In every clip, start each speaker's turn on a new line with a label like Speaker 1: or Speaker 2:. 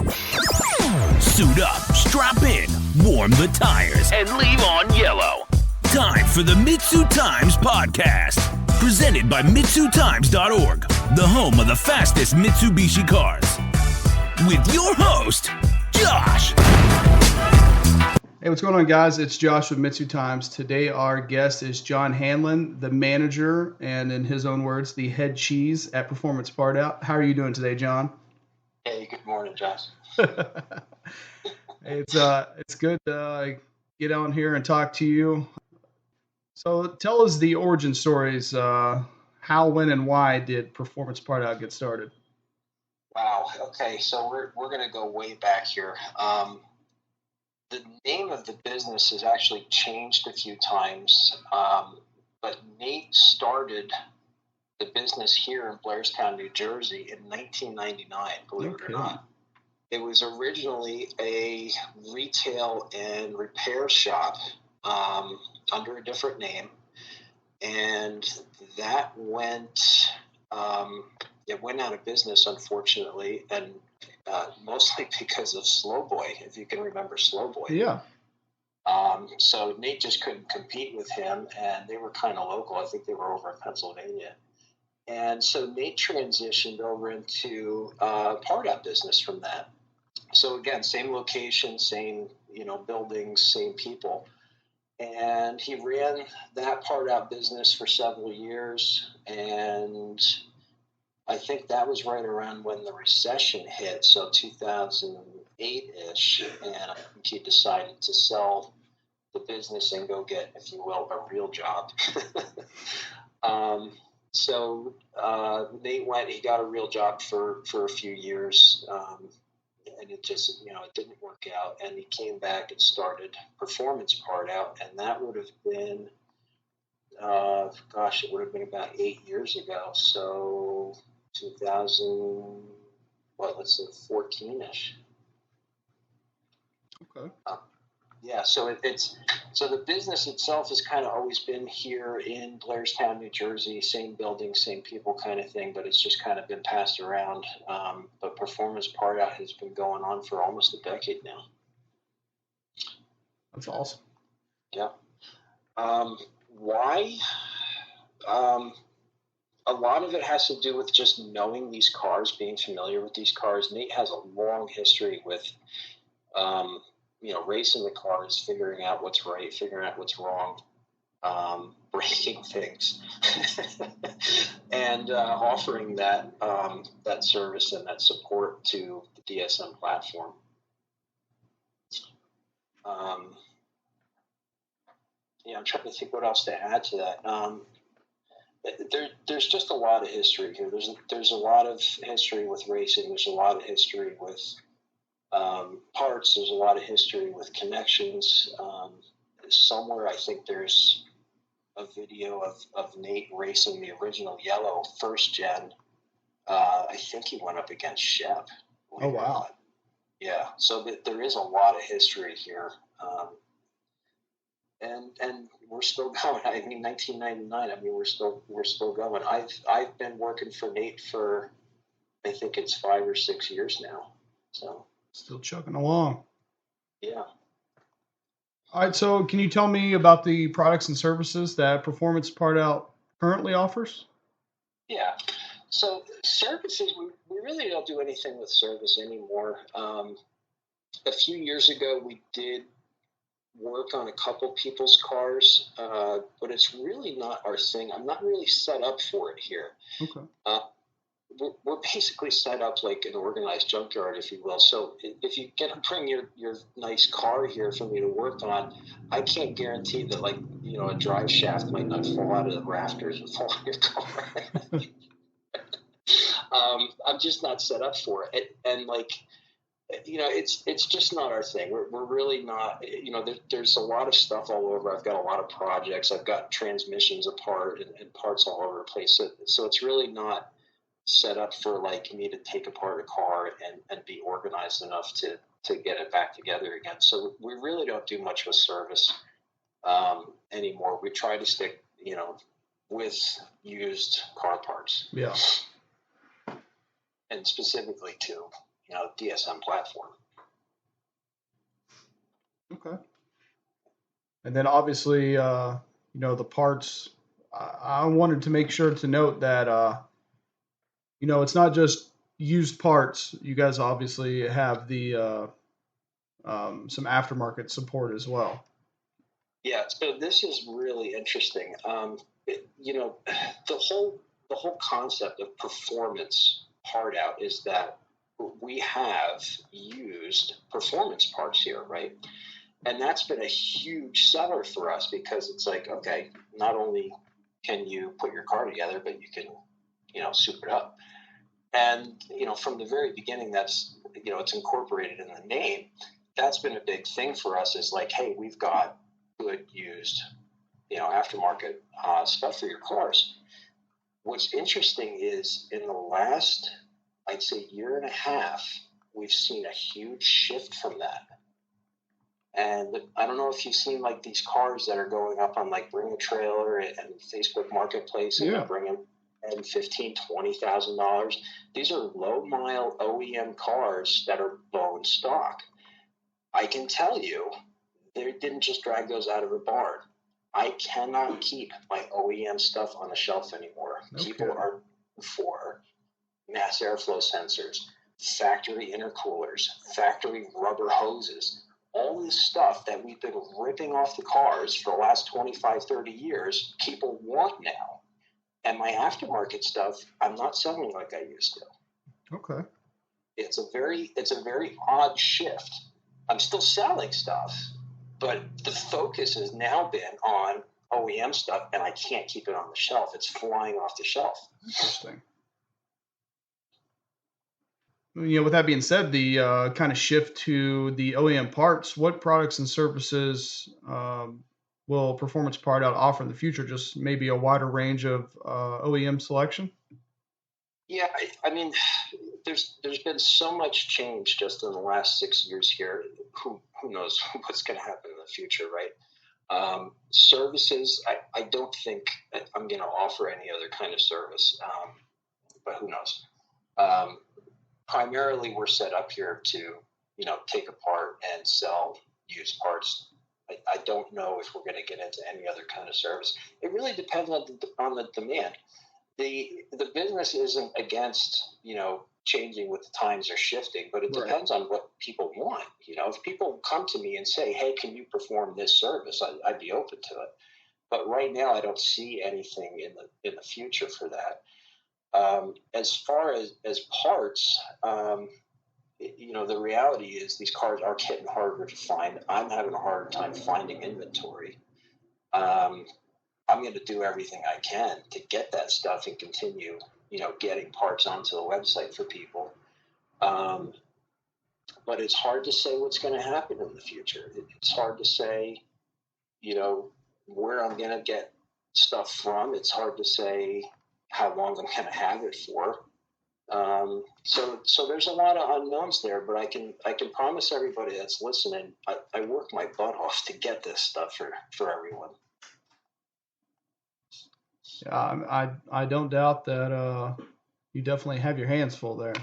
Speaker 1: Suit up, strap in, warm the tires, and leave on yellow. Time for the MitsuTimes podcast, presented by MitsuTimes.org, the home of the fastest Mitsubishi cars. With your host, Josh.
Speaker 2: Hey, what's going on, guys? It's Josh with MitsuTimes. Today, our guest is John Hanlon, the manager, and in his own words, the head cheese at Performance Partout. How are you doing today, John?
Speaker 3: Hey, good morning, Josh.
Speaker 2: It's good to get on here and talk to you. So tell us the origin stories. How, when, and why did Performance Partout get started?
Speaker 3: Wow. Okay, so we're going to go way back here. The name of the business has actually changed a few times, but Nate started the business here in Blairstown, New Jersey in 1999, believe it or not. It was originally a retail and repair shop under a different name, and that went out of business, unfortunately, and mostly because of Slowboy, if you can remember Slowboy.
Speaker 2: Yeah.
Speaker 3: So Nate just couldn't compete with him, and they were kind of local. I think they were over in Pennsylvania. And so Nate transitioned over into part-out business from that. So again, same location, same buildings, same people. And he ran that part-out business for several years, and I think that was right around when the recession hit, so 2008-ish, and I think he decided to sell the business and go get, if you will, a real job. So Nate went, he got a real job for a few years, and it just, it didn't work out, and he came back and started Performance Partout, and that would have been, it would have been about 8 years ago, so 14-ish.
Speaker 2: Okay.
Speaker 3: So so the business itself has kind of always been here in Blairstown, New Jersey, same building, same people kind of thing, but it's just kind of been passed around. But Performance Partout has been going on for almost a decade now.
Speaker 2: That's awesome.
Speaker 3: Yeah. Why? A lot of it has to do with just knowing these cars, being familiar with these cars. Nate has a long history with, racing the cars, figuring out what's right, figuring out what's wrong, breaking things, and offering that service and that support to the DSM platform. I'm trying to think what else to add to that. There's just a lot of history here. There's a lot of history with racing. There's a lot of history with parts. There's a lot of history with connections. Somewhere I think there's a video of Nate racing the original yellow first gen. I think he went up against Shep.
Speaker 2: Oh, wow.
Speaker 3: Yeah. So there is a lot of history here. And we're still going. I mean, 1999. I mean, we're still going. I've been working for Nate for, I think it's 5 or 6 years now. So
Speaker 2: still chugging along.
Speaker 3: Yeah.
Speaker 2: All right. So can you tell me about the products and services that Performance Partout currently offers?
Speaker 3: Yeah. So services, we really don't do anything with service anymore. A few years ago, we did work on a couple people's cars, but it's really not our thing. I'm not really set up for it here.
Speaker 2: Okay.
Speaker 3: We're basically set up like an organized junkyard, if you will. So if you get to bring your nice car here for me to work on, I can't guarantee that a drive shaft might not fall out of the rafters and fall on your car. I'm just not set up for it. And it's just not our thing. We're really not, there's a lot of stuff all over. I've got a lot of projects. I've got transmissions apart and parts all over the place. So it's really not set up for me to take apart a car and be organized enough to get it back together again. So we really don't do much with service anymore. We try to stick, with used car parts.
Speaker 2: Yeah.
Speaker 3: And specifically too. DSM platform.
Speaker 2: Okay. And then obviously, the parts. I wanted to make sure to note that, it's not just used parts. You guys obviously have the some aftermarket support as well.
Speaker 3: Yeah. So this is really interesting. The whole concept of performance part out is that we have used performance parts here, right? And that's been a huge seller for us because it's like, okay, not only can you put your car together, but you can, soup it up. And, from the very beginning, that's, it's incorporated in the name. That's been a big thing for us is like, hey, we've got good used, aftermarket stuff for your cars. What's interesting is in the last, I'd say, year and a half, we've seen a huge shift from that. And I don't know if you've seen like these cars that are going up on like Bring a Trailer and Facebook Marketplace, and they're bringing and $15,000-$20,000. These are low mile OEM cars that are low in stock. I can tell you, they didn't just drag those out of a barn. I cannot keep my OEM stuff on the shelf anymore. Okay. People are for mass airflow sensors, factory intercoolers, factory rubber hoses. All this stuff that we've been ripping off the cars for the last 25, 30 years, people want now. And my aftermarket stuff, I'm not selling like I used to.
Speaker 2: Okay.
Speaker 3: It's a very odd shift. I'm still selling stuff, but the focus has now been on OEM stuff, and I can't keep it on the shelf. It's flying off the shelf.
Speaker 2: Interesting. With that being said, the kind of shift to the OEM parts, what products and services will Performance Part Out offer in the future? Just maybe a wider range of OEM selection?
Speaker 3: Yeah, I mean, there's been so much change just in the last 6 years here. Who knows what's going to happen in the future, right? Services, I don't think I'm going to offer any other kind of service, but who knows? Primarily, we're set up here to, take apart and sell used parts. I don't know if we're going to get into any other kind of service. It really depends on the demand. The business isn't against, changing with the times are shifting, but it depends on what people want. If people come to me and say, hey, can you perform this service? I'd be open to it. But right now, I don't see anything in the future for that. As far as parts, the reality is these cars are getting harder to find. I'm having a harder time finding inventory. I'm going to do everything I can to get that stuff and continue, getting parts onto the website for people. But it's hard to say what's going to happen in the future. It's hard to say, where I'm going to get stuff from. It's hard to say how long I'm going to have it for. So there's a lot of unknowns there, but I can promise everybody that's listening, I work my butt off to get this stuff for everyone.
Speaker 2: Yeah, I don't doubt that you definitely have your hands full there.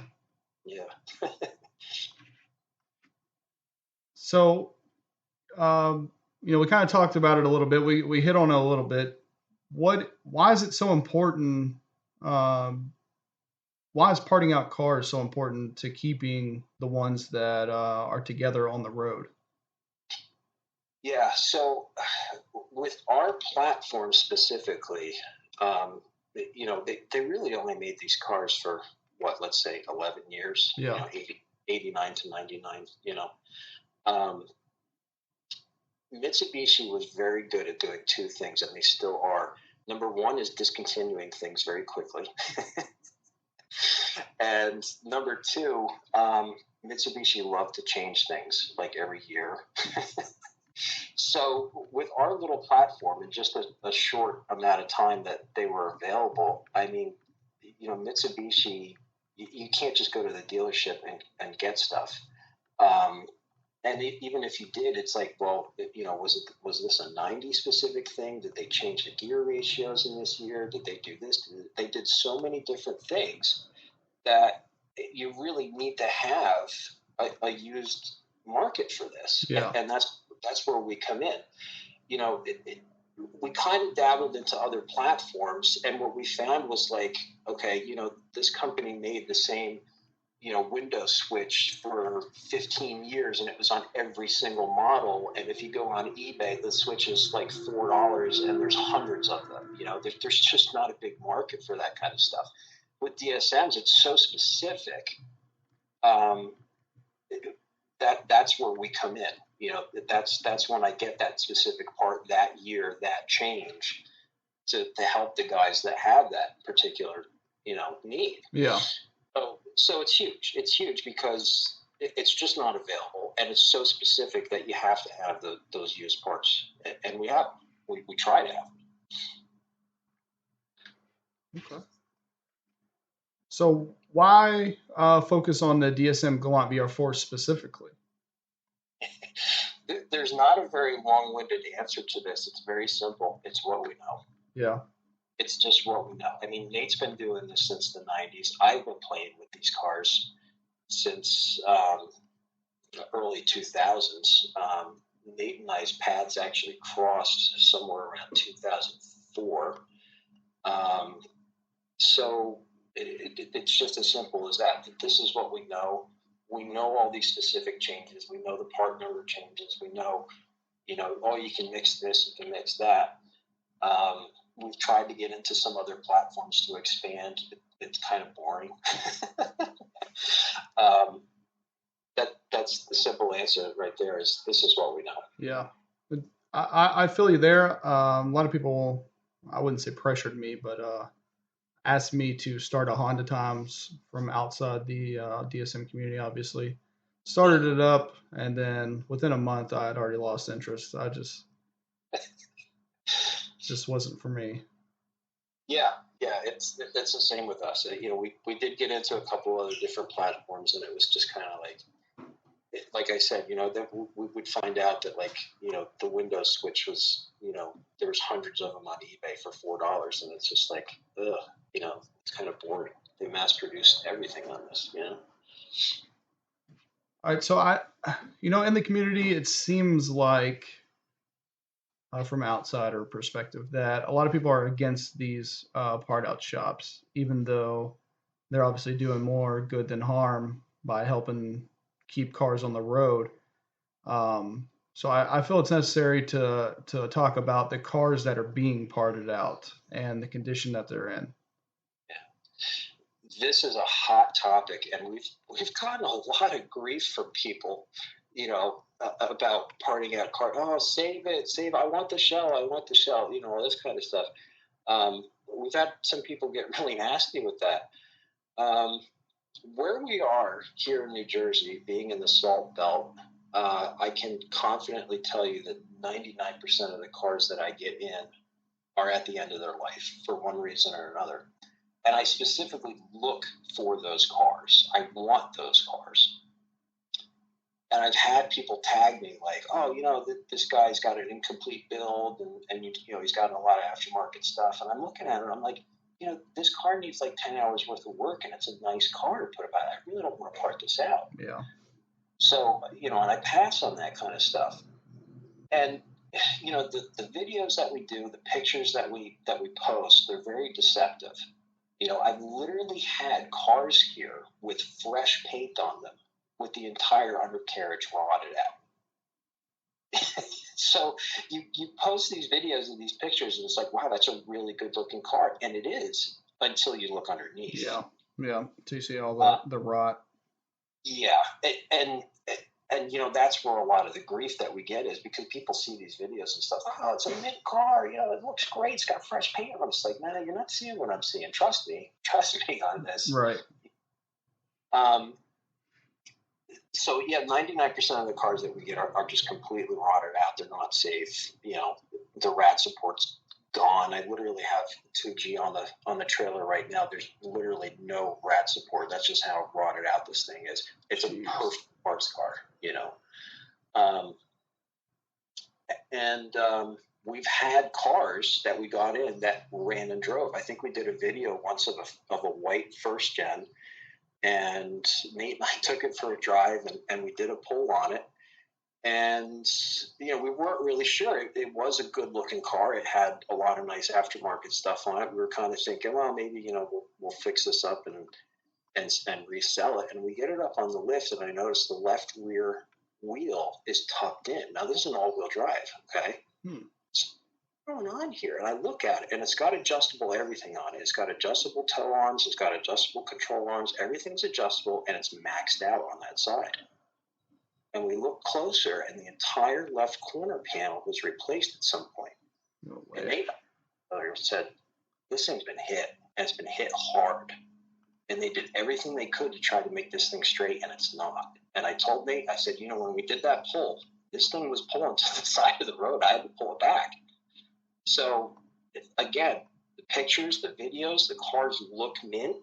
Speaker 3: Yeah.
Speaker 2: So, we kind of talked about it a little bit. We hit on it a little bit. Why is it so important? Why is parting out cars so important to keeping the ones that are together on the road?
Speaker 3: Yeah. So with our platform specifically, they really only made these cars for let's say 11 years, 89 to 99, Mitsubishi was very good at doing two things, and they still are. Number one is discontinuing things very quickly. And number two, Mitsubishi loved to change things like every year. So with our little platform, in just a short amount of time that they were available, I mean, Mitsubishi, you can't just go to the dealership and get stuff. And even if you did, it's like, well, was this a 90 specific thing? Did they change the gear ratios in this year? Did they do this? They did so many different things that you really need to have a used market for this.
Speaker 2: Yeah.
Speaker 3: And that's where we come in. We kind of dabbled into other platforms, and what we found was like, okay, this company made the same, Windows switch for 15 years, and it was on every single model. And if you go on eBay, the switch is like $4, and there's hundreds of them. There's just not a big market for that kind of stuff. With DSMs, it's so specific. That's where we come in. That's when I get that specific part that year, that change to help the guys that have that particular, need.
Speaker 2: Yeah.
Speaker 3: So it's huge. It's huge because it's just not available, and it's so specific that you have to have those used parts, and we try to have them.
Speaker 2: Okay. So why focus on the DSM Galant VR4 specifically?
Speaker 3: There's not a very long-winded answer to this. It's very simple. It's what we know.
Speaker 2: Yeah.
Speaker 3: It's just what we know. I mean, Nate's been doing this since the 90s. I've been playing with these cars since the early 2000s. Nate and I's paths actually crossed somewhere around 2004. So it's just as simple as that. This is what we know. We know all these specific changes. We know the part number changes. We know, oh, you can mix this, you can mix that. We've tried to get into some other platforms to expand. It's kind of boring. That's the simple answer right there. Is this is what we know.
Speaker 2: Yeah, I feel you there. A lot of people, I wouldn't say pressured me, but asked me to start a Honda Times from outside the DSM community. Obviously, started it up, and then within a month, I had already lost interest. I just wasn't for me.
Speaker 3: Yeah, it's the same with us. We did get into a couple other different platforms, and it was just kind of like I said, that we would find out that the Windows switch was, there was hundreds of them on eBay for $4, and it's just like, ugh, it's kind of boring. They mass produced everything on this,
Speaker 2: All right, so in the community, it seems like, from an outsider perspective, that a lot of people are against these part out shops, even though they're obviously doing more good than harm by helping keep cars on the road. So I feel it's necessary to talk about the cars that are being parted out and the condition that they're in.
Speaker 3: Yeah. This is a hot topic, and we've gotten a lot of grief from people, about parting out cars. Oh, save it. I want the shell. All this kind of stuff. We've had some people get really nasty with that. Where we are here in New Jersey, being in the Salt Belt, I can confidently tell you that 99% of the cars that I get in are at the end of their life for one reason or another. And I specifically look for those cars. I want those cars. And I've had people tag me like, oh, this guy's got an incomplete build, and he's got a lot of aftermarket stuff. And I'm looking at it, and I'm like, this car needs like 10 hours worth of work, and it's a nice car to put about. I really don't want to part this out.
Speaker 2: Yeah.
Speaker 3: So, and I pass on that kind of stuff. And, the videos that we do, the pictures that we post, they're very deceptive. I've literally had cars here with fresh paint on them, with the entire undercarriage rotted out. So you post these videos and these pictures, and it's like, wow, that's a really good looking car. And it is, until you look underneath.
Speaker 2: Yeah. So you see all the rot.
Speaker 3: Yeah. And that's where a lot of the grief that we get is because people see these videos and stuff. Oh, it's a mint car. It looks great. It's got fresh paint. I'm just like, nah, you're not seeing what I'm seeing. Trust me on this.
Speaker 2: Right.
Speaker 3: So, 99% of the cars that we get are just completely rotted out. They're not safe. The rat support's gone. I literally have 2G on the trailer right now. There's literally no rat support. That's just how rotted out this thing is. It's a perfect parts car, we've had cars that we got in that ran and drove. I think we did a video once of a white first gen And Nate and I took it for a drive, and we did a pull on it. And, we weren't really sure. It was a good looking car. It had a lot of nice aftermarket stuff on it. We were kind of thinking, well, maybe, we'll fix this up and resell it. And we get it up on the lift, and I noticed the left rear wheel is tucked in. Now, this is an all-wheel drive, okay? What's going on here? And I look at it, and it's got adjustable everything on it. It's got adjustable tow arms. It's got adjustable control arms. Everything's adjustable, and it's maxed out on that side. And we looked closer, and the entire left corner panel was replaced at some point.
Speaker 2: No way.
Speaker 3: And Nate said, this thing's been hit, and it's been hit hard. And they did everything they could to try to make this thing straight, and it's not. And I told Nate, I said, when we did that pull, this thing was pulling to the side of the road. I had to pull it back. So, again, the pictures, the videos, the cars look mint.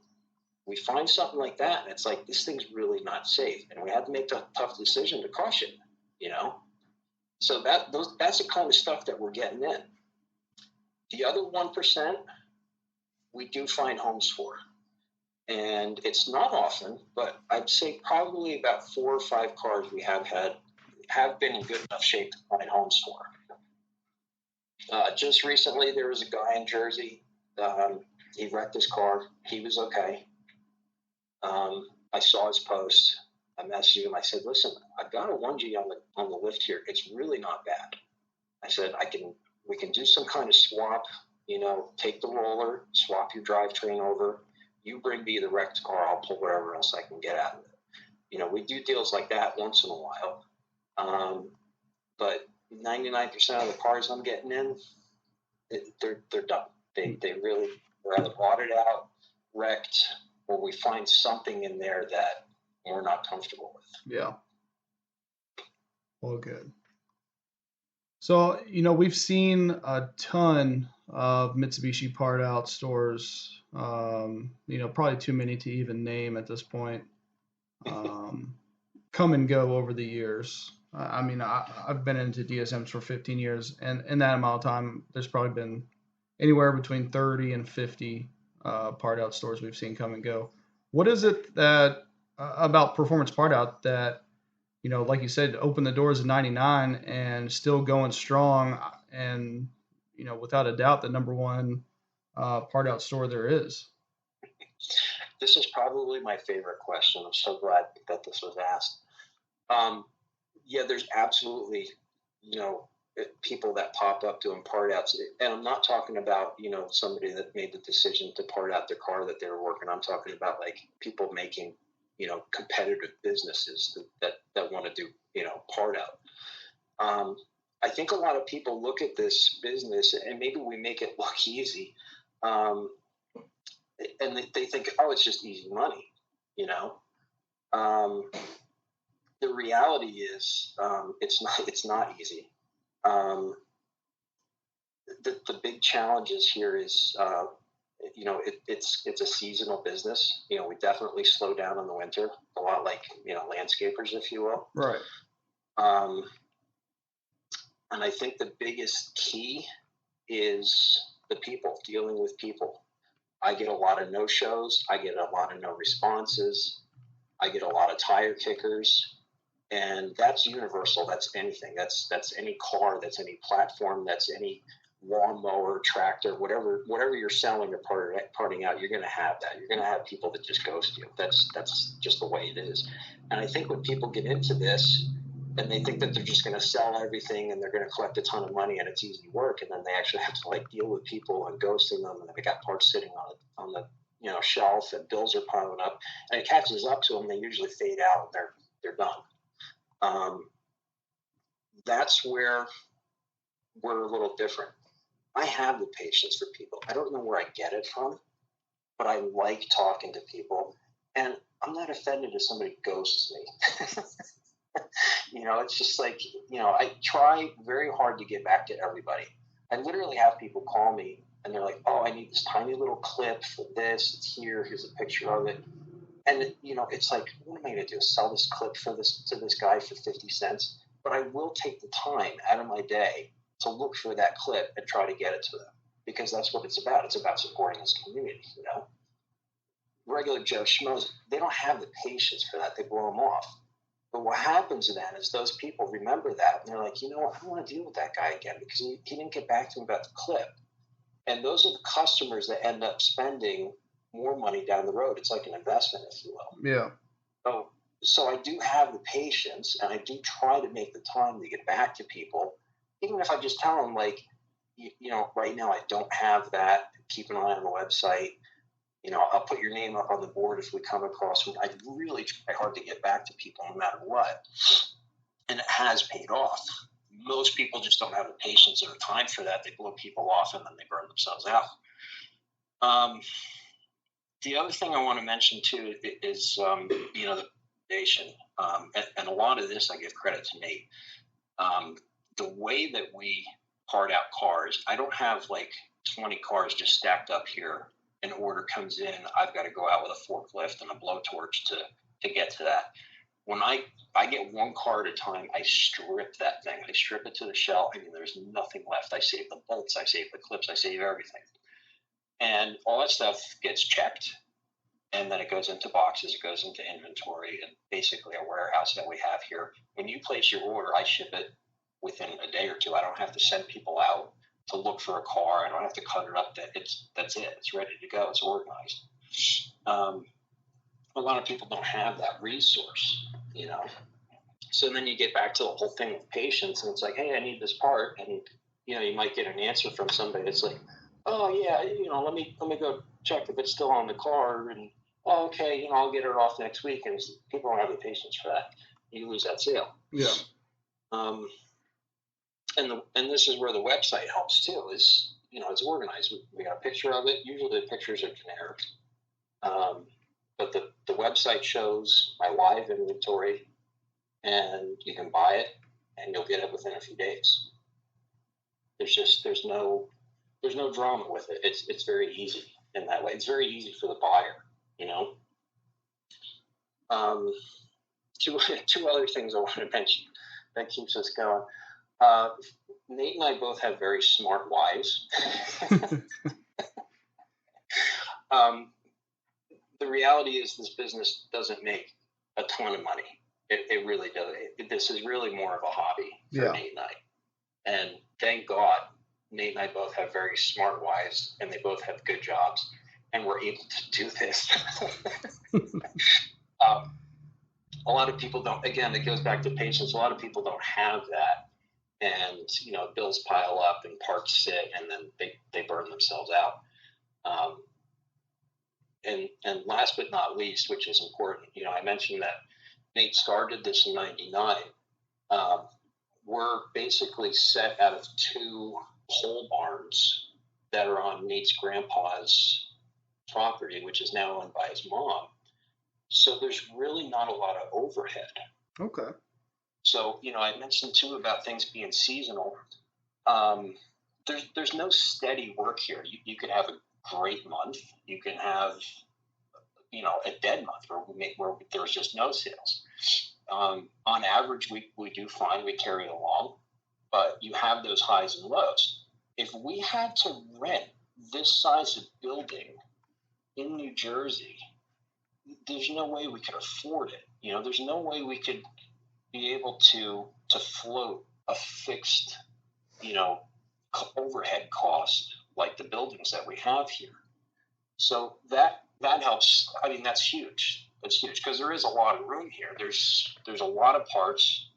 Speaker 3: We find something like that, and it's like, this thing's really not safe. And we had to make a tough decision to crush it, So that's the kind of stuff that we're getting in. The other 1%, we do find homes for. And it's not often, but I'd say probably about 4 or 5 cars we have been in good enough shape to find homes for. Just recently, there was a guy in Jersey. He wrecked his car. He was okay. I saw his post. I messaged him. I said, listen, I've got a 1G on the lift here. It's really not bad. I said, we can do some kind of swap, take the roller, swap your drivetrain over. You bring me the wrecked car. I'll pull whatever else I can get out of it. We do deals like that once in a while. But 99% of the cars I'm getting in, they're done. They really are either bought it out, wrecked, or we find something in there that we're not comfortable with.
Speaker 2: Yeah. Well, good. So, we've seen a ton of Mitsubishi part out stores, probably too many to even name at this point, come and go over the years. I've been into DSMs for 15 years, and in that amount of time, there's probably been anywhere between 30 and 50 part out stores we've seen come and go. What is it that about Performance Part Out that, like you said, opened the doors in 99 and still going strong, and, without a doubt, the number one part out store there is?
Speaker 3: This is probably my favorite question. I'm so glad that this was asked. There's absolutely, people that pop up doing part outs. And I'm not talking about, somebody that made the decision to part out their car that they were working. I'm talking about like people making, competitive businesses that want to do, part out. I think a lot of people look at this business, and maybe we make it look easy. And they think, oh, it's just easy money, The reality is, it's not easy. The big challenges here is, it's a seasonal business. We definitely slow down in the winter, a lot like, landscapers, if you will.
Speaker 2: Right.
Speaker 3: And I think the biggest key is the people, dealing with people. I get a lot of no-shows. I get a lot of no responses. I get a lot of tire kickers. And that's universal. That's anything. That's any car. That's any platform. That's any lawnmower, tractor, whatever you're selling or parting out. You're going to have that. You're going to have people that just ghost you. That's just the way it is. And I think when people get into this, and they think that they're just going to sell everything and they're going to collect a ton of money and it's easy work, and then they actually have to deal with people and ghosting them, and they got parts sitting on the shelf, and bills are piling up, and it catches up to them. They usually fade out and they're done. That's where we're a little different. I have the patience for people. I don't know where I get it from, but I like talking to people, and I'm not offended if somebody ghosts me. It's just I try very hard to get back to everybody. I literally have people call me and they're like, oh, I need this tiny little clip for this. It's here. Here's a picture of it. And, it's like, what am I going to do? Sell this clip to this guy for 50 cents? But I will take the time out of my day to look for that clip and try to get it to them, because that's what it's about. It's about supporting this community, regular Joe Schmoes, they don't have the patience for that. They blow them off. But what happens then is those people remember that, and they're like, you know what, I don't want to deal with that guy again because he didn't get back to me about the clip. And those are the customers that end up spending more money down the road. It's like an investment, if you will.
Speaker 2: Yeah.
Speaker 3: So I do have the patience, and I do try to make the time to get back to people, even if I just tell them, like, you know, right now I don't have that. Keep an eye on the website. You know, I'll put your name up on the board if we come across one. I really try hard to get back to people no matter what. And it has paid off. Most people just don't have the patience or the time for that. They blow people off and then they burn themselves out. The other thing I want to mention too is, you know, the foundation. And a lot of this I give credit to Nate. The way that we part out cars, I don't have like 20 cars just stacked up here. An order comes in, I've got to go out with a forklift and a blowtorch to get to that. When I get one car at a time, I strip that thing. I strip it to the shell. I mean, there's nothing left. I save the bolts, I save the clips, I save everything. And all that stuff gets checked, and then it goes into boxes, it goes into inventory, and basically a warehouse that we have here. When you place your order, I ship it within a day or two. I don't have to send people out to look for a car. I don't have to cut it up. That's it. It's ready to go. It's organized. A lot of people don't have that resource, you know. So then you get back to the whole thing with patience, and it's like, hey, I need this part, and you know, you might get an answer from somebody that's like, oh yeah, you know, let me go check if it's still on the car, and oh, okay, you know, I'll get it off next week, and people don't have the patience for that. You lose that sale.
Speaker 2: Yeah.
Speaker 3: And this is where the website helps too. Is, you know, it's organized. We got a picture of it. Usually the pictures are generic, but the website shows my live inventory, and you can buy it, and you'll get it within a few days. There's no drama with it. It's very easy in that way. It's very easy for the buyer, you know. Two other things I want to mention that keeps us going. Nate and I both have very smart wives. The reality is this business doesn't make a ton of money. It really does. This is really more of a hobby for Nate and I. And thank God, Nate and I both have very smart wives, and they both have good jobs, and we're able to do this. A lot of people don't. Again, it goes back to patience. A lot of people don't have that. And, you know, bills pile up and parts sit, and then they burn themselves out. And last but not least, which is important, you know, I mentioned that Nate started this in '99. We're basically set out of two pole barns that are on Nate's grandpa's property, which is now owned by his mom. So there's really not a lot of overhead.
Speaker 2: Okay.
Speaker 3: So, you know, I mentioned too about things being seasonal. There's no steady work here. You can have a great month. You can have, you know, a dead month where there's just no sales. On average, we do fine. We carry along, but you have those highs and lows. If we had to rent this size of building in New Jersey, there's no way we could afford it. You know, there's no way we could be able to float a fixed, you know, overhead cost like the buildings that we have here. So that helps. I mean, that's huge. That's huge because there is a lot of room here. There's a lot of parts.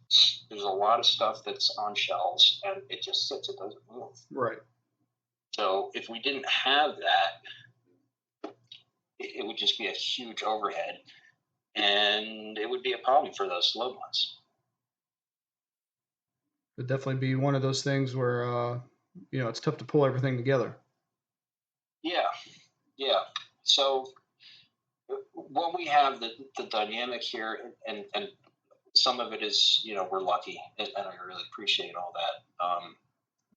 Speaker 3: There's a lot of stuff that's on shelves, and it just sits. It doesn't move.
Speaker 2: Right.
Speaker 3: So if we didn't have that, it would just be a huge overhead, and it would be a problem for those slow months.
Speaker 2: It'd definitely be one of those things where, you know, it's tough to pull everything together. Yeah.
Speaker 3: So what we have, the dynamic here, and some of it is, you know, we're lucky, and I really appreciate all that.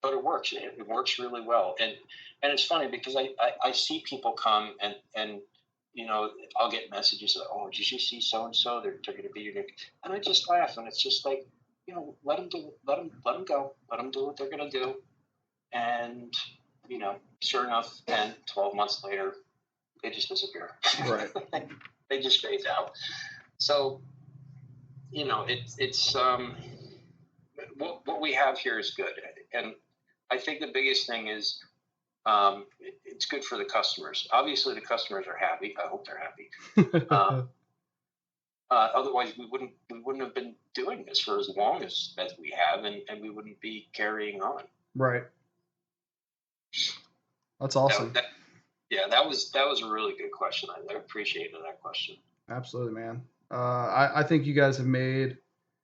Speaker 3: But it works. It works really well. And it's funny because I see people come and you know, I'll get messages of, oh, did you see so-and-so? They're going to be your new. And I just laugh, and it's just like, you know, let them go. Let them do what they're going to do. And, you know, sure enough, 10, 12 months later, they just disappear.
Speaker 2: Right.
Speaker 3: They just phase out. So, it's what we have here is good. And I think the biggest thing is it's good for the customers. Obviously, the customers are happy. I hope they're happy. Otherwise, we wouldn't have been doing this for as long as we have, and we wouldn't be carrying on.
Speaker 2: Right. That's awesome.
Speaker 3: That was a really good question. I appreciated that question.
Speaker 2: Absolutely, man. I think you guys have made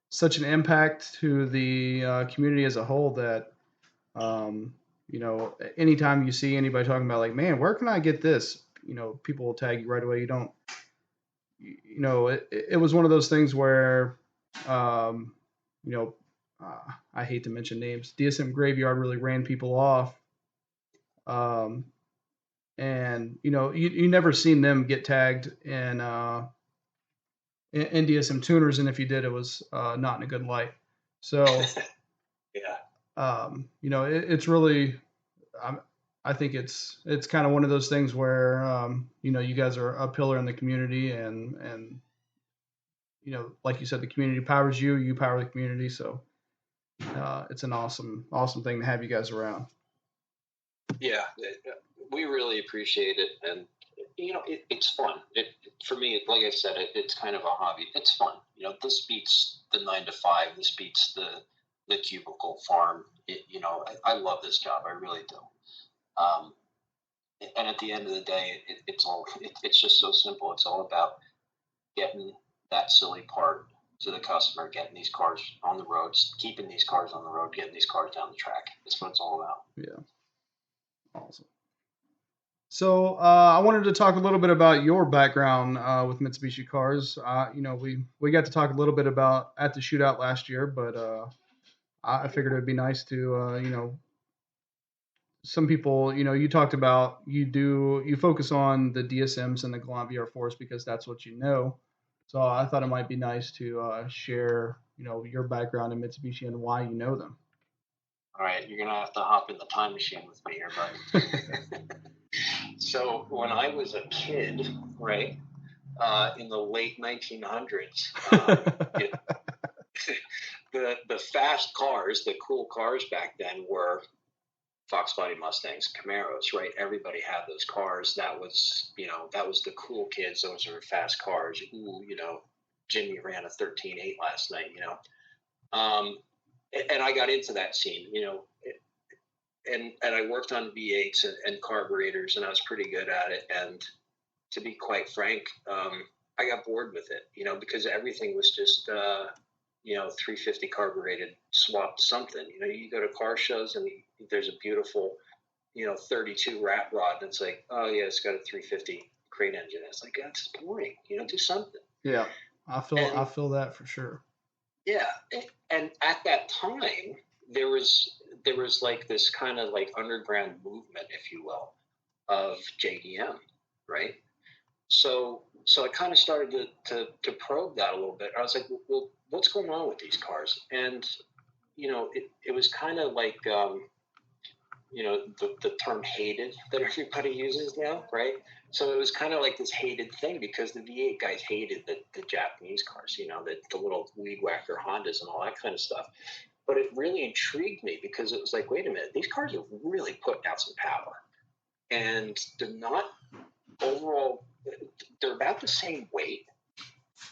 Speaker 2: such an impact to the community as a whole that, anytime you see anybody talking about like, man, where can I get this? People will tag you right away. It was one of those things where, I hate to mention names. DSM Graveyard really ran people off. And you never seen them get tagged in DSM tuners, and if you did, it was not in a good light. So,
Speaker 3: yeah,
Speaker 2: it's really, I think it's kind of one of those things where you guys are a pillar in the community, and like you said, the community powers you, you power the community. So, it's an awesome thing to have you guys around.
Speaker 3: Yeah, we really appreciate it, and it's fun. For me, like I said, it's kind of a hobby. It's fun. This beats the 9 to 5. This beats the cubicle farm. I love this job. I really do. And at the end of the day, it's just so simple. It's all about getting that silly part to the customer, getting these cars on the roads, keeping these cars on the road, getting these cars down the track. That's what it's all about.
Speaker 2: Yeah. Awesome. So I wanted to talk a little bit about your background with Mitsubishi cars. We got to talk a little bit about at the shootout last year, but I figured it'd be nice to some people, you talked about you focus on the DSMs and the Galant VR4s because that's what you know. So I thought it might be nice to share your background in Mitsubishi and why you know them.
Speaker 3: All right, you're gonna have to hop in the time machine with me here, buddy. So when I was a kid, right, in the late 1900s, the fast cars, the cool cars back then were Fox Body Mustangs, Camaros, right? Everybody had those cars. That was the cool kids. Those are fast cars. Ooh, Jimmy ran a 13.8 last night, and I got into that scene, and I worked on V8s and carburetors, and I was pretty good at it. And to be quite frank, I got bored with it, because everything was just, 350 carbureted, swapped something. You go to car shows and there's a beautiful, 32 rat rod, and it's like, oh yeah, it's got a 350 crate engine. It's like, that's boring. Do something.
Speaker 2: Yeah, I feel that for sure.
Speaker 3: Yeah, and at that time, there was like this kind of like underground movement, if you will, of JDM, right? So I kind of started to probe that a little bit. I was like, well, what's going on with these cars? And it was kind of like the term hated that everybody uses now, right? So it was kind of like this hated thing because the V8 guys hated the Japanese cars, the little weed whacker Hondas and all that kind of stuff. But it really intrigued me because it was like, wait a minute, these cars are really putting out some power. And they're not overall, they're about the same weight.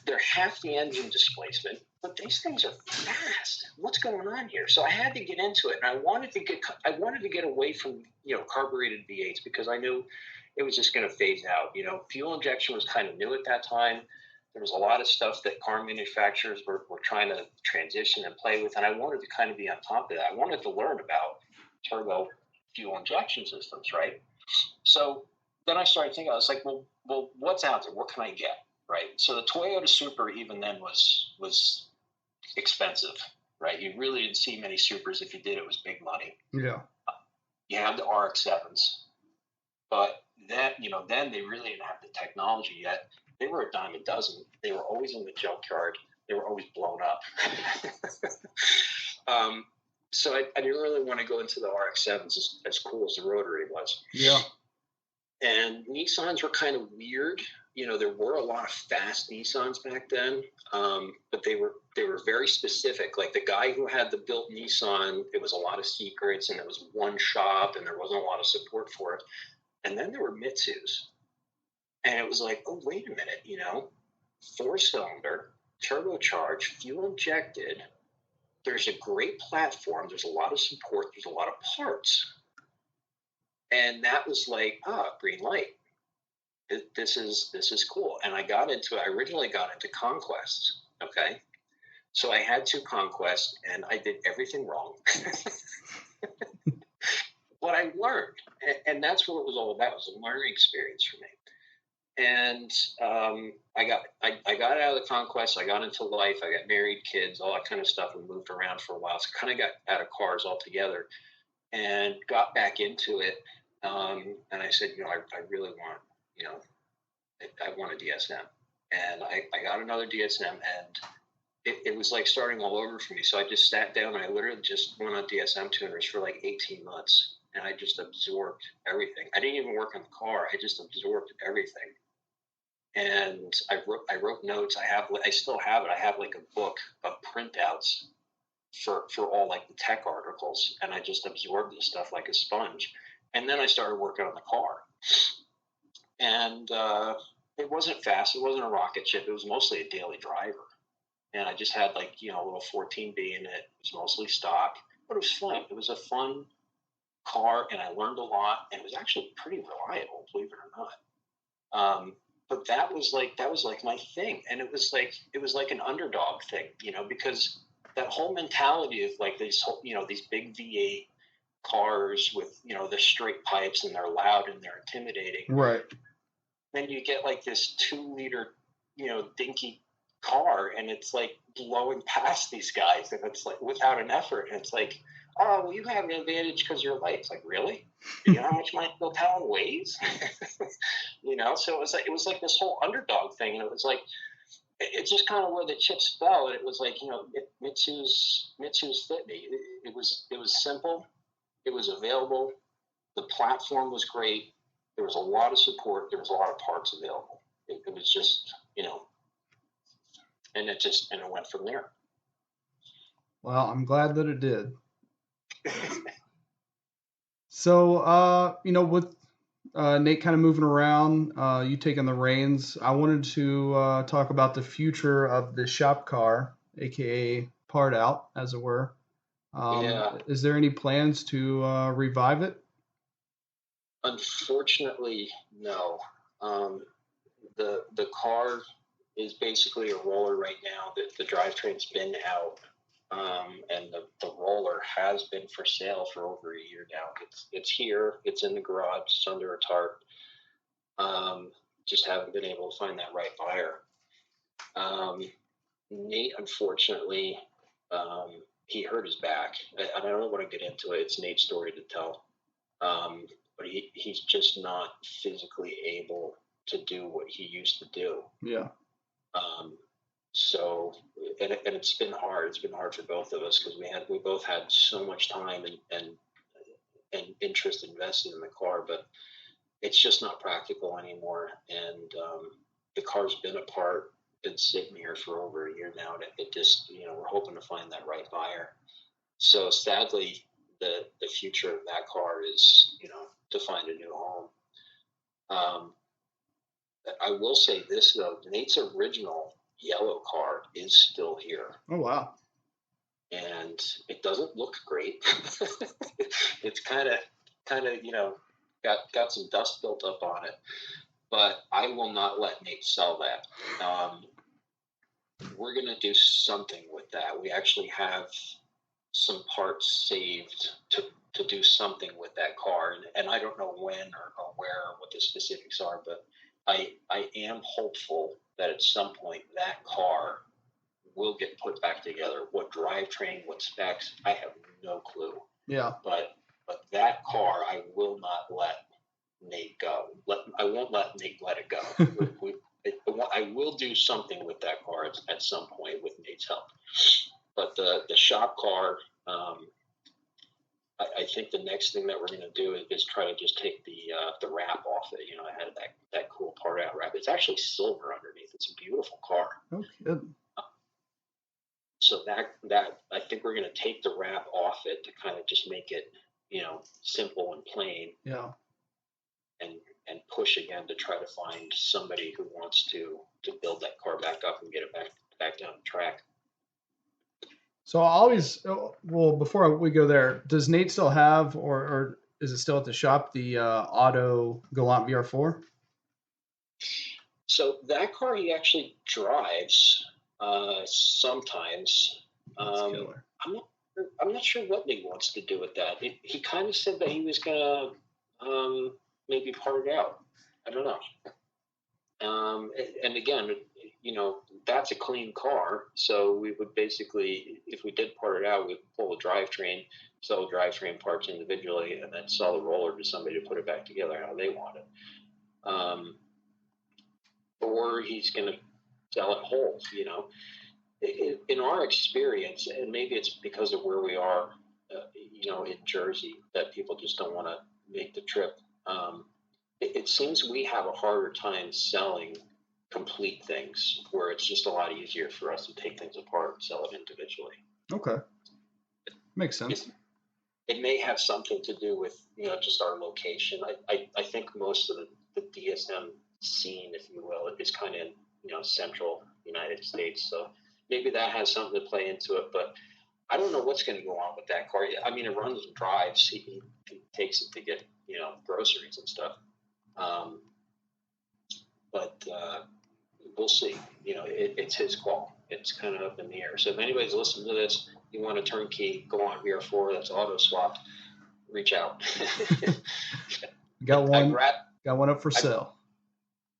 Speaker 3: They're half the engine displacement, but these things are fast. What's going on here? So I had to get into it, and I wanted to get away from carbureted V8s because I knew it was just going to phase out. Fuel injection was kind of new at that time. There was a lot of stuff that car manufacturers were trying to transition and play with, and I wanted to kind of be on top of that. I wanted to learn about turbo fuel injection systems, right? So then I started thinking, I was like, well, what's out there? What can I get, right? So the Toyota Supra even then was expensive, right? You really didn't see many Supras. If you did, it was big money.
Speaker 2: Yeah.
Speaker 3: You had the RX-7s, but then they really didn't have the technology yet. They were a dime a dozen. They were always in the junkyard. They were always blown up. So I didn't really want to go into the RX-7s as cool as the Rotary was.
Speaker 2: Yeah.
Speaker 3: And Nissans were kind of weird. There were a lot of fast Nissans back then, but they were very specific. Like the guy who had the built Nissan, it was a lot of secrets, and it was one shop, and there wasn't a lot of support for it. And then there were Mitsus, and it was like, oh, wait a minute, 4-cylinder, turbocharged, fuel injected. There's a great platform. There's a lot of support. There's a lot of parts. And that was like, green light. This is cool. And I originally got into Conquests. Okay. So I had 2 Conquests and I did everything wrong. But I learned, and that's what it was all about. It was a learning experience for me. And I got out of the Conquest. I got into life. I got married, kids, all that kind of stuff, and moved around for a while. So kind of got out of cars altogether and got back into it. And I said, I really want, I want a DSM. And I got another DSM, and it was like starting all over for me. So I just sat down and I literally just went on DSM tuners for like 18 months. And I just absorbed everything. I didn't even work on the car. I just absorbed everything. And I wrote notes. I still have it. I have like a book of printouts for all like the tech articles. And I just absorbed this stuff like a sponge. And then I started working on the car. And it wasn't fast. It wasn't a rocket ship. It was mostly a daily driver. And I just had like, a little 14B in it. It was mostly stock, but it was fun. It was a fun car, and I learned a lot, and it was actually pretty reliable, believe it or not. But that was like my thing. And it was like an underdog thing, because that whole mentality of like these big V8 cars with, the straight pipes, and they're loud and they're intimidating.
Speaker 2: Right.
Speaker 3: Then you get like this 2-liter, dinky car, and it's like blowing past these guys, and it's like without an effort. And it's like, oh, well, you have an advantage because you're light. It's like, really? You know how much my Town weighs? So it was like this whole underdog thing, and it was like, it's just kind of where the chips fell. And it was like, Mitsu's fit me. It was simple. It was available. The platform was great. There was a lot of support. There was a lot of parts available. It was just, and it went from there.
Speaker 2: Well, I'm glad that it did. So, with Nate kind of moving around, you taking the reins, I wanted to talk about the future of the shop car, aka Part Out, as it were. Is there any plans to revive it?
Speaker 3: Unfortunately, no. The car is basically a roller right now. The drivetrain's been out. And the roller has been for sale for over a year now. It's here. It's in the garage. It's under a tarp. Just haven't been able to find that right buyer. Nate, unfortunately, he hurt his back. I don't want to get into it. It's Nate's story to tell. But he's just not physically able to do what he used to do.
Speaker 2: Yeah.
Speaker 3: So, and it's been hard. It's been hard for both of us because we both had so much time and interest invested in the car, but it's just not practical anymore. And the car's been apart, been sitting here for over a year now. And it just, we're hoping to find that right buyer. So sadly, the future of that car is, to find a new home. I will say this though, Nate's original yellow car is still here.
Speaker 2: Oh wow.
Speaker 3: And it doesn't look great. It's kind of got some dust built up on it, but I will not let Nate sell that. We're going to do something with that. We actually have some parts saved to do something with that car, and I don't know when or where or what the specifics are, but I am hopeful that at some point that car will get put back together. What drivetrain, what specs, I have no clue.
Speaker 2: Yeah.
Speaker 3: But that car, I will not let Nate go. I won't let Nate let it go. I will do something with that car at some point with Nate's help. But the shop car, I think the next thing that we're going to do is try to just take the wrap off it. I had that cool part out wrap. It's actually silver underneath. It's a beautiful car.
Speaker 2: Oh, good.
Speaker 3: So that I think we're going to take the wrap off it to kind of just make it, simple and plain.
Speaker 2: Yeah.
Speaker 3: And push again to try to find somebody who wants to build that car back up and get it back down the track.
Speaker 2: So I always, before we go there, does Nate still have, or is it still at the shop, the Auto Galant VR4?
Speaker 3: So that car he actually drives sometimes. I'm not sure what Nate wants to do with that. He kind of said that he was gonna maybe part it out. I don't know. And again, that's a clean car. So we would basically, if we did part it out, we'd pull the drivetrain, sell the drivetrain parts individually, and then sell the roller to somebody to put it back together how they want it. Or he's going to sell it whole, In our experience, and maybe it's because of where we are, in Jersey, that people just don't want to make the trip. It seems we have a harder time selling complete things, where it's just a lot easier for us to take things apart and sell it individually.
Speaker 2: Okay. Makes sense.
Speaker 3: It may have something to do with, just our location. I think most of the DSM scene, if you will, is kind of in, central United States. So maybe that has something to play into it, but I don't know what's going to go on with that car. I mean, it runs and drives. He takes it to get, groceries and stuff. But we'll see. It's his call. It's kind of up in the air. So if anybody's listening to this, you want a turnkey, go on VR4, that's auto swap, reach out.
Speaker 2: Got one up for sale.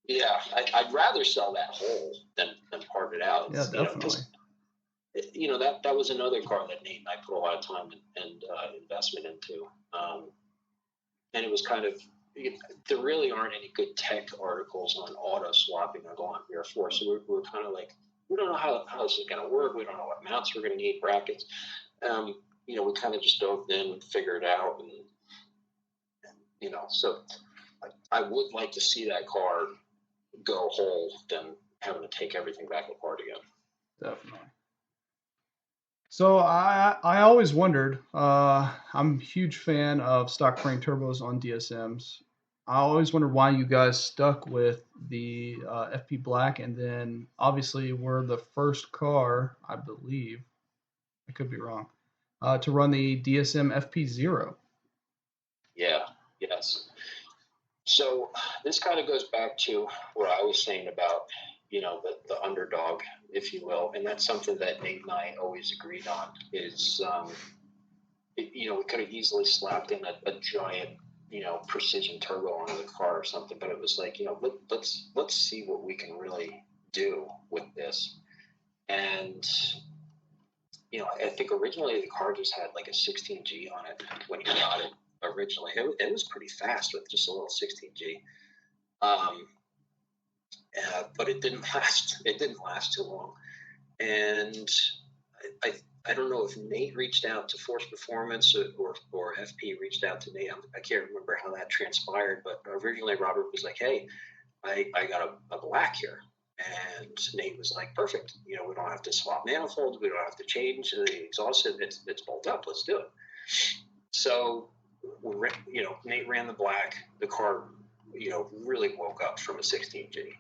Speaker 3: I'd rather sell that whole than part it out.
Speaker 2: Yeah, definitely.
Speaker 3: That was another car that Nate and I put a lot of time and investment into. And it was kind of, there really aren't any good tech articles on auto swapping or Galant VR4. So we're kind of like, we don't know how this is going to work. We don't know what mounts we're going to need, brackets. We kind of just dove in and figured it out. And so I would like to see that car go whole than having to take everything back apart again.
Speaker 2: Definitely. So I always wondered, I'm a huge fan of stock frame turbos on DSMs. I always wondered why you guys stuck with the FP Black, and then obviously we're the first car, I believe, I could be wrong, to run the DSM FP0.
Speaker 3: Yeah, yes. So this kind of goes back to what I was saying about, the underdog, if you will. And that's something that Nate and I always agreed on is, we could have easily slapped in a giant, precision turbo onto the car or something, but it was like, let's see what we can really do with this. And, I think originally the car just had like a 16G on it when he got it originally. It was pretty fast with just a little 16G. But it didn't last. It didn't last too long. And I don't know if Nate reached out to Force Performance or FP reached out to Nate. I can't remember how that transpired, but originally Robert was like, hey, I got a black here. And Nate was like, perfect. We don't have to swap manifolds. We don't have to change the exhaust. It's bolt up. Let's do it. So, Nate ran the black. The car, really woke up from a 16G,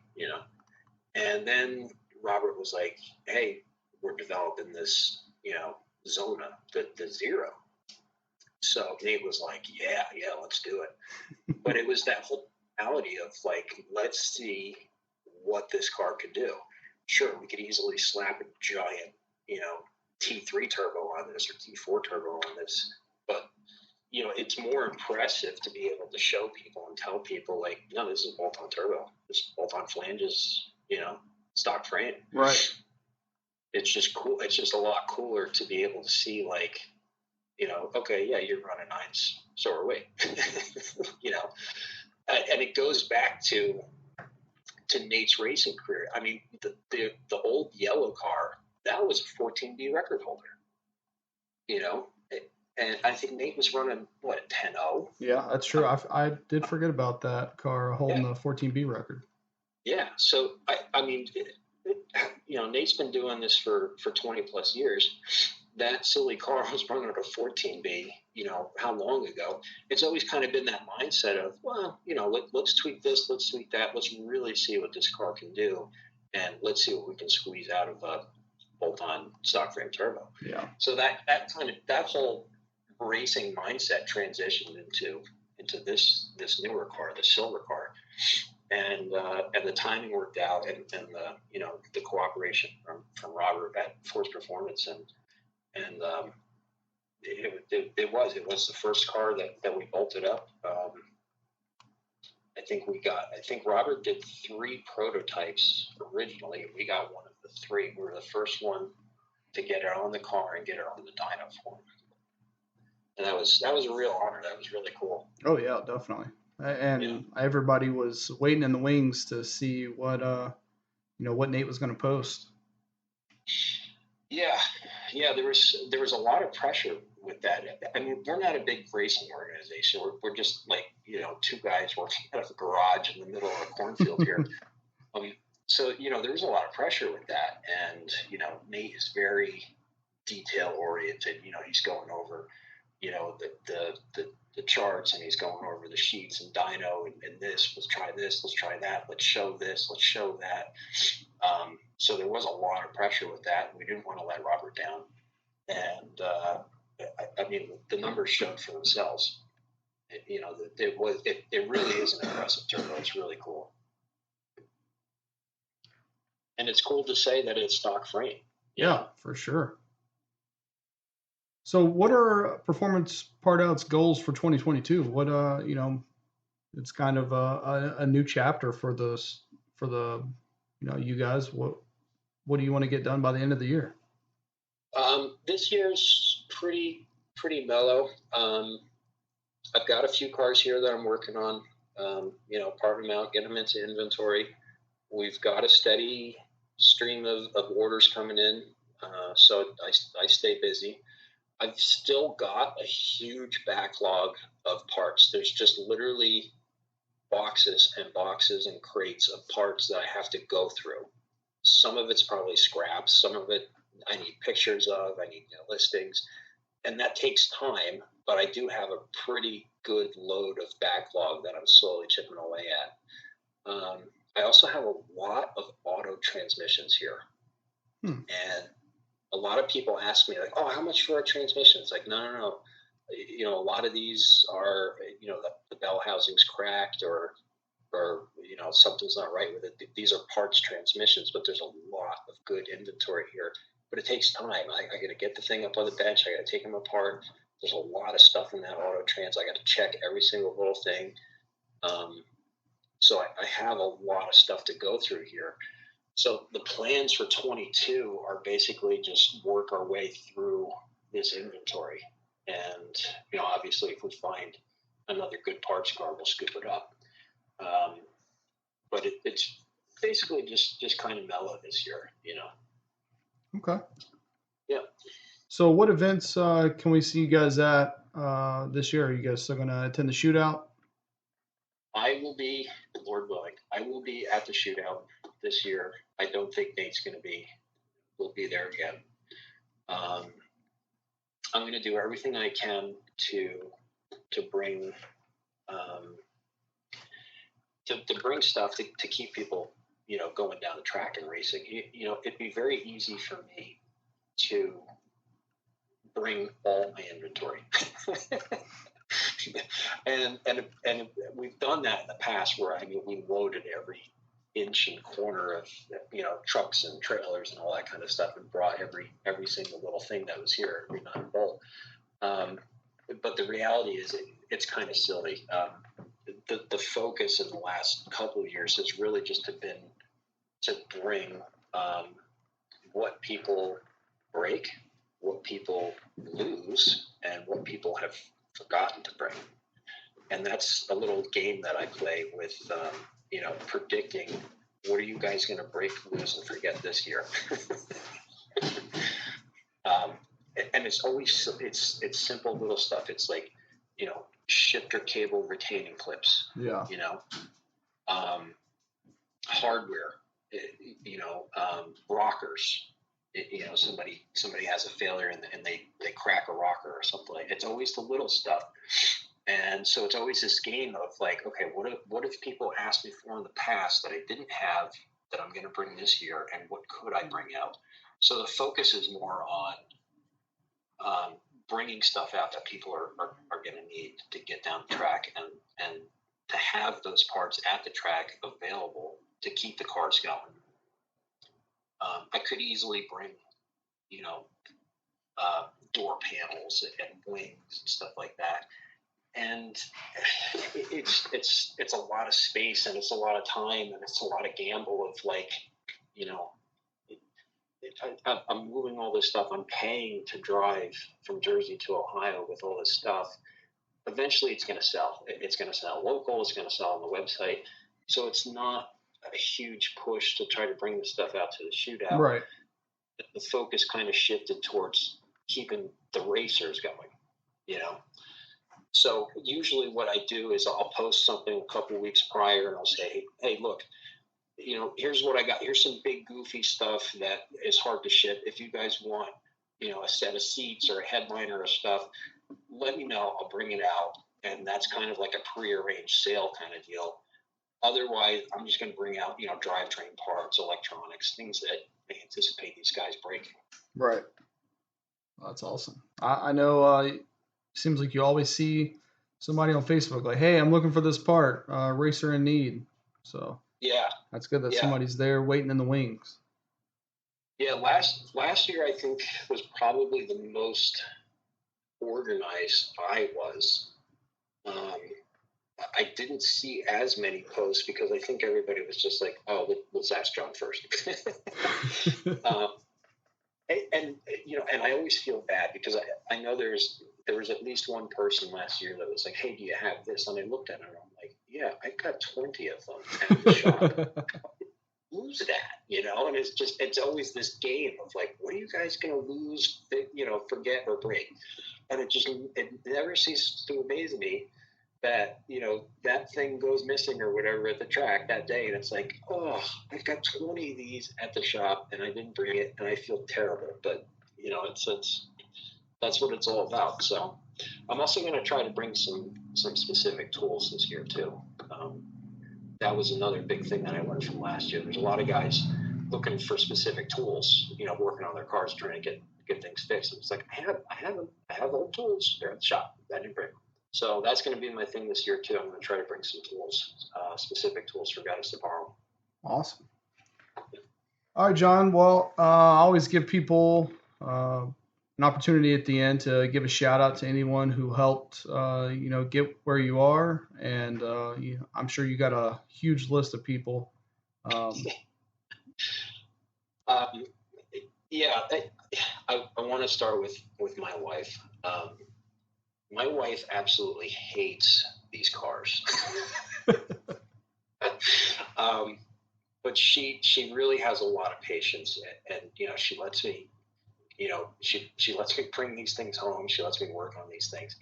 Speaker 3: And then Robert was like, hey, we're developing this, Zona, the Zero. So Nate was like, yeah, let's do it. But it was that whole mentality of like, let's see what this car could do. Sure, we could easily slap a giant, T3 turbo on this or T4 turbo on this. But, it's more impressive to be able to show people and tell people like, no, this is a bolt-on turbo. This bolt-on flanges, stock frame.
Speaker 2: Right.
Speaker 3: It's just cool. It's just a lot cooler to be able to see like, okay, yeah, you're running nines. So are we, and it goes back to Nate's racing career. I mean, the old yellow car, that was a 14B record holder, And I think Nate was running, what, 10-0?
Speaker 2: Yeah, that's true. I did forget about that car holding
Speaker 3: Yeah.
Speaker 2: the 14B record.
Speaker 3: Yeah. So, I mean, Nate's been doing this for 20 plus years. That silly car was running a 14B, how long ago? It's always kind of been that mindset of, well, let's tweak this, let's tweak that, let's really see what this car can do, and let's see what we can squeeze out of a bolt-on stock frame turbo.
Speaker 2: Yeah.
Speaker 3: So that whole racing mindset transitioned into this newer car, the silver car, and the timing worked out, and the cooperation from Robert at Force Performance, and it was the first car that we bolted up. I think Robert did 3 prototypes originally. We got one of the 3. We were the first one to get it on the car and get it on the dyno form. And that was a real honor. That was really cool.
Speaker 2: Oh yeah, definitely. And everybody was waiting in the wings to see what Nate was going to post.
Speaker 3: Yeah, there was a lot of pressure with that. I mean, we're not a big racing organization. We're just like 2 guys working out of a garage in the middle of a cornfield here. So there was a lot of pressure with that, and Nate is very detail oriented. He's going over the charts, and he's going over the sheets and dyno and this. Let's try this. Let's try that. Let's show this. Let's show that. So there was a lot of pressure with that. We didn't want to let Robert down, and I mean the numbers showed for themselves. It really is an impressive turbo. It's really cool, and it's cool to say that it's stock frame.
Speaker 2: Yeah, for sure. So what are Performance Partout's goals for 2022? What it's kind of a new chapter for the you guys. What do you want to get done by the end of the year?
Speaker 3: This year's pretty mellow. I've got a few cars here that I'm working on. Part them out, get them into inventory. We've got a steady stream of orders coming in, so I stay busy. I've still got a huge backlog of parts. There's just literally boxes and boxes and crates of parts that I have to go through. Some of it's probably scraps. Some of it I need pictures of. I need listings. And that takes time, but I do have a pretty good load of backlog that I'm slowly chipping away at. I also have a lot of auto transmissions here. And a lot of people ask me, like, oh, how much for a transmission? It's like, no. A lot of these are, the bell housing's cracked or something's not right with it. These are parts transmissions, but there's a lot of good inventory here. But it takes time. I got to get the thing up on the bench. I got to take them apart. There's a lot of stuff in that auto trans. I got to check every single little thing. So I have a lot of stuff to go through here. So the plans for 22 are basically just work our way through this inventory. And, obviously if we find another good parts car, we'll scoop it up. But it's basically just kind of mellow this year,
Speaker 2: Okay.
Speaker 3: Yeah.
Speaker 2: So what events can we see you guys at this year? Are you guys still going to attend the shootout?
Speaker 3: I will be, Lord willing, at the shootout this year. I don't think Nate's going to will be there again. I'm going to do everything I can to bring to bring stuff to keep people, going down the track and racing. It'd be very easy for me to bring all my inventory. and we've done that in the past where, we loaded every inch and corner of, trucks and trailers and all that kind of stuff and brought every single little thing that was here, every nut and bolt. But the reality is it's kind of silly. The focus in the last couple of years has really just been to bring what people break, what people lose, and what people have forgotten to bring. And that's a little game that I play with, predicting what are you guys going to break, lose, and forget this year. and it's always it's simple little stuff. It's like, shifter cable retaining clips.
Speaker 2: Yeah.
Speaker 3: Hardware. Rockers. Somebody has a failure and they crack a rocker or something like that. It's always the little stuff. And so it's always this game of like, okay, what if people asked me for in the past that I didn't have that I'm going to bring this year, and what could I bring out? So the focus is more on bringing stuff out that people are going to need to get down the track, and to have those parts at the track available to keep the cars going. I could easily bring, door panels and wings and stuff like that. And it's a lot of space, and it's a lot of time, and it's a lot of gamble of like, I'm moving all this stuff. I'm paying to drive from Jersey to Ohio with all this stuff. Eventually it's going to sell. It's going to sell local. It's going to sell on the website. So it's not a huge push to try to bring the stuff out to the shootout.
Speaker 2: Right.
Speaker 3: The focus kind of shifted towards keeping the racers going, So usually what I do is I'll post something a couple of weeks prior, and I'll say, hey, look, here's what I got. Here's some big goofy stuff that is hard to ship. If you guys want, a set of seats or a headliner or stuff, let me know. I'll bring it out. And that's kind of like a prearranged sale kind of deal. Otherwise, I'm just going to bring out, drivetrain parts, electronics, things that I anticipate these guys breaking.
Speaker 2: Right. That's awesome. I know it seems like you always see somebody on Facebook like, hey, I'm looking for this part, racer in need. So
Speaker 3: yeah,
Speaker 2: that's good that somebody's there waiting in the wings.
Speaker 3: Yeah, last year I think was probably the most organized I was. I didn't see as many posts because I think everybody was just like, oh, let's ask John first. And I always feel bad because I know there was at least one person last year that was like, hey, do you have this? And I looked at it and I'm like, yeah, I've got 20 of them at the shop. Lose that, and it's always this game of like, what are you guys going to lose, forget or break? And it never ceases to amaze me that, that thing goes missing or whatever at the track that day. And it's like, oh, I've got 20 of these at the shop and I didn't bring it and I feel terrible. But, it's that's what it's all about. So I'm also going to try to bring some specific tools this year too. That was another big thing that I learned from last year. There's a lot of guys looking for specific tools, working on their cars, trying to get things fixed. And it's like, I have old tools. They're at the shop. I didn't bring them. So that's going to be my thing this year too. I'm going to try to bring some tools, specific tools for guys to borrow.
Speaker 2: Awesome. All right, John. Well, I always give people an opportunity at the end to give a shout out to anyone who helped, get where you are. And I'm sure you got a huge list of people.
Speaker 3: Yeah, I want to start with my wife. My wife absolutely hates these cars. But she really has a lot of patience, and she lets me, she lets me bring these things home. She lets me work on these things,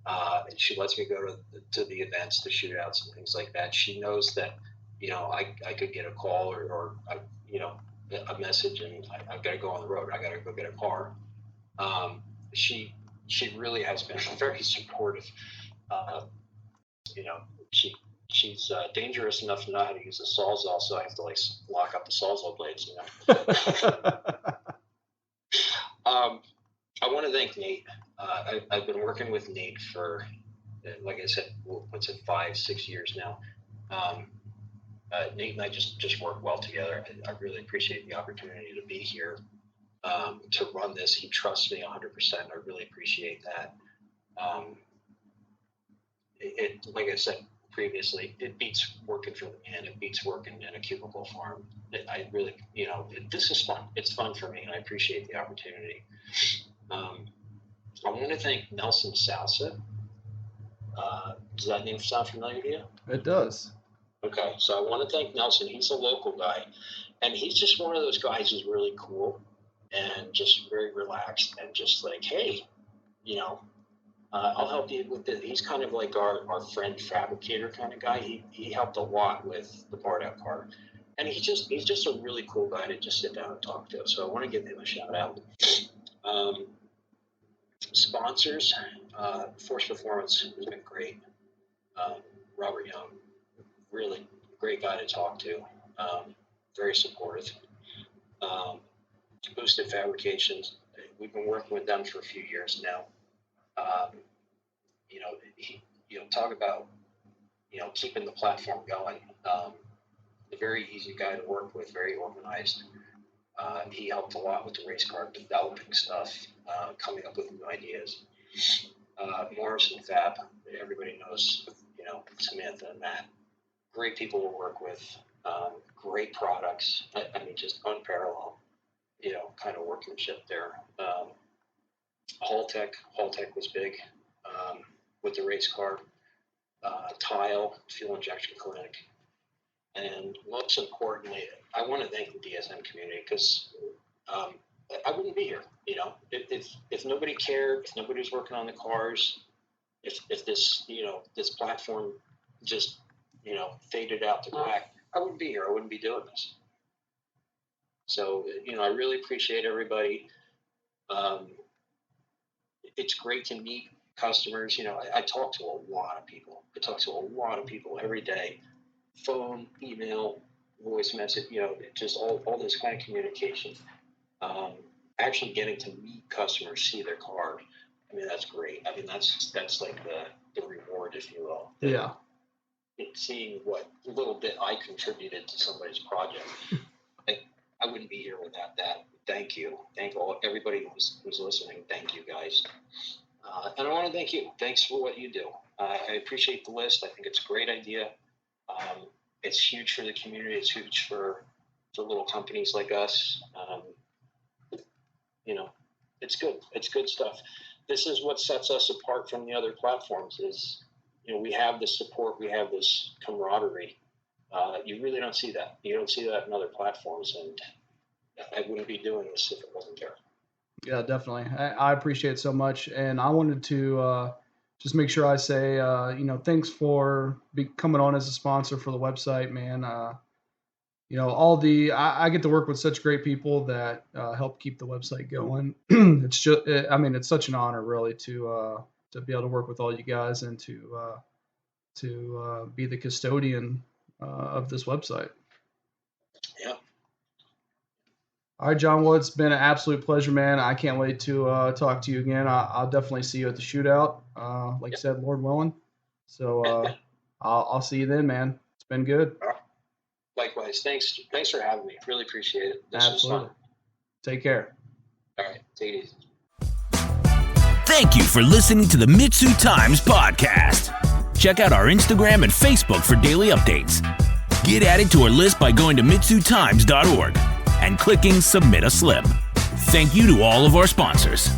Speaker 3: and she lets me go to the events, to shootouts and things like that. She knows that I could get a call or a message, and I've got to go on the road. I got to go get a car. She really has been very supportive. She's dangerous enough to know how to use a Sawzall, so I have to lock up the Sawzall blades. I want to thank Nate. I've been working with Nate for, like I said, 5-6 years now. Nate and I just work well together. I really appreciate the opportunity to be here, to run this. He trusts me 100%. I really appreciate that. Like I said previously, it beats working for the man. It beats working in a cubicle farm. I really, this is fun. It's fun for me, and I appreciate the opportunity. I want to thank Nelson Salsa. Does that name sound familiar to you?
Speaker 2: It does.
Speaker 3: Okay, so I want to thank Nelson. He's a local guy, and he's just one of those guys who's really cool. and just very relaxed and just like, hey, I'll help you with this. He's kind of like our friend fabricator kind of guy. He helped a lot with the part out car. And he's just a really cool guy to just sit down and talk to. So I want to give him a shout out. Sponsors, Force Performance has been great. Robert Young, really great guy to talk to. Very supportive. Boosted Fabrications, we've been working with them for a few years now. Talk about, keeping the platform going. A very easy guy to work with, very organized. He helped a lot with the race car developing stuff, coming up with new ideas. Morrison Fab, everybody knows, Samantha and Matt. Great people to work with, great products. I mean, just unparalleled, kind of workmanship there. Haltech was big with the race car. Tile, Fuel Injection Clinic. And most importantly, I want to thank the DSM community because I wouldn't be here. If nobody cared, if nobody was working on the cars, if this this platform just faded out to black, I wouldn't be here. I wouldn't be doing this. So I really appreciate everybody. It's great to meet customers. I talk to a lot of people. Every day. Phone, email, voice message, just all this kind of communication. Actually getting to meet customers, see their car. I mean, that's great. I mean, that's like the reward, if you will.
Speaker 2: Yeah.
Speaker 3: Seeing what little bit I contributed to somebody's project. I wouldn't be here without that. Thank you. Thank everybody who's listening. Thank you, guys. And I want to thank you. Thanks for what you do. I appreciate the list. I think it's a great idea. It's huge for the community. It's huge for little companies like us. It's good. It's good stuff. This is what sets us apart from the other platforms is, we have this support. We have this camaraderie. You really don't see that. You don't see that in other platforms. And I wouldn't be doing this if it wasn't there.
Speaker 2: Yeah, definitely. I appreciate it so much. And I wanted to just make sure I say, thanks for coming on as a sponsor for the website, man. I get to work with such great people that help keep the website going. It's such an honor really to be able to work with all you guys and to be the custodian of this website.
Speaker 3: Yeah.
Speaker 2: All right, John. Well, it's been an absolute pleasure, man. I can't wait to talk to you again. I'll definitely see you at the shootout, like you said, Lord willing. So I'll see you then, man. It's been good.
Speaker 3: Likewise. Thanks for having me. Really appreciate it. This
Speaker 2: Absolutely.
Speaker 3: was fun.
Speaker 2: Take care.
Speaker 3: All right. Take it easy.
Speaker 1: Thank you for listening to the MitsuTimes podcast. Check out our Instagram and Facebook for daily updates. Get added to our list by going to MitsuTimes.org and clicking Submit a Slip. Thank you to all of our sponsors.